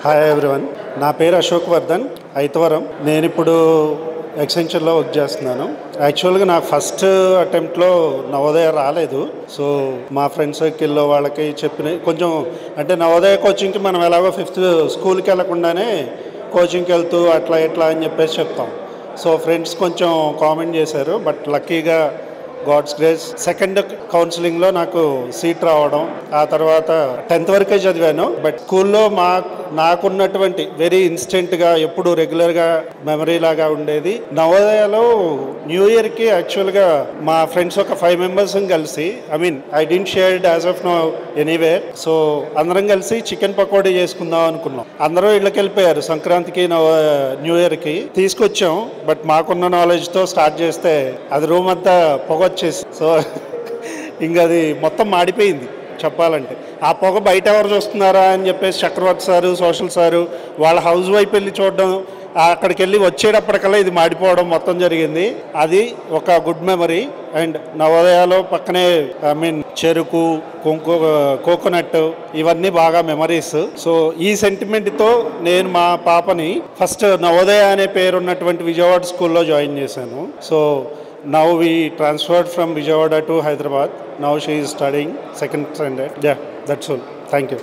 Hi everyone, నా పేరు అశోక్ వర్ధన్ ఐతవరం. నేను ఇప్పుడు ఎక్స్టెన్షన్లో వర్క్ చేస్తున్నాను. యాక్చువల్గా నాకు ఫస్ట్ అటెంప్ట్లో నవోదయ రాలేదు. సో మా ఫ్రెండ్ సర్కిల్లో వాళ్ళకి చెప్పిన కొంచెం అంటే నవోదయ కోచింగ్కి మనం ఎలాగో ఫిఫ్త్ స్కూల్కి వెళ్ళకుండానే కోచింగ్కి వెళ్తూ అట్లా ఇట్లా అని చెప్పేసి చెప్తాం. సో ఫ్రెండ్స్ కొంచెం కామెంట్ చేశారు. బట్ లక్కీగా గాడ్స్ గ్రేస్ సెకండ్ కౌన్సిలింగ్లో నాకు సీట్ రావడం, ఆ తర్వాత 10th వరకే చదివాను. బట్ స్కూల్లో నాకున్నటువంటి వెరీ ఇన్స్టెంట్గా ఎప్పుడు రెగ్యులర్గా మెమరీ లాగా ఉండేది నవోదయలో న్యూ ఇయర్కి యాక్చువల్గా మా ఫ్రెండ్స్ ఒక 5 members కలిసి I didn't shared as of no anywhere. So అందరం కలిసి చికెన్ పకోడీ చేసుకుందాం అనుకున్నాం. అందరూ ఇళ్ళకి వెళ్ళిపోయారు సంక్రాంతికి న్యూ ఇయర్కి. తీసుకొచ్చాం. బట్ మాకున్న నాలెడ్జ్తో స్టార్ట్ చేస్తే అది రూమ్ అంతా పొగొచ్చేసి సో ఇంకా అది మొత్తం మాడిపోయింది చెప్పాలంటే. ఆ పొగ బయట ఎవరు చూస్తున్నారా అని చెప్పేసి చక్రవర్తి సారు, సోషల్ సారు వాళ్ళ హౌస్ వైపు వెళ్ళి చూడడం, అక్కడికి వెళ్ళి వచ్చేటప్పటికల్లా ఇది మాడిపోవడం మొత్తం జరిగింది. అది ఒక గుడ్ మెమరీ. అండ్ నవోదయాలో పక్కనే చెరుకు, కోకోనట్ ఇవన్నీ బాగా మెమరీస్. సో ఈ సెంటిమెంట్తో నేను మా పాపని ఫస్ట్ నవోదయ అనే పేరు ఉన్నటువంటి విజయవాడ స్కూల్లో జాయిన్ చేశాను. So now we transferred from Vijayawada to Hyderabad. Now she is studying second standard. Yeah, that's all. Thank you.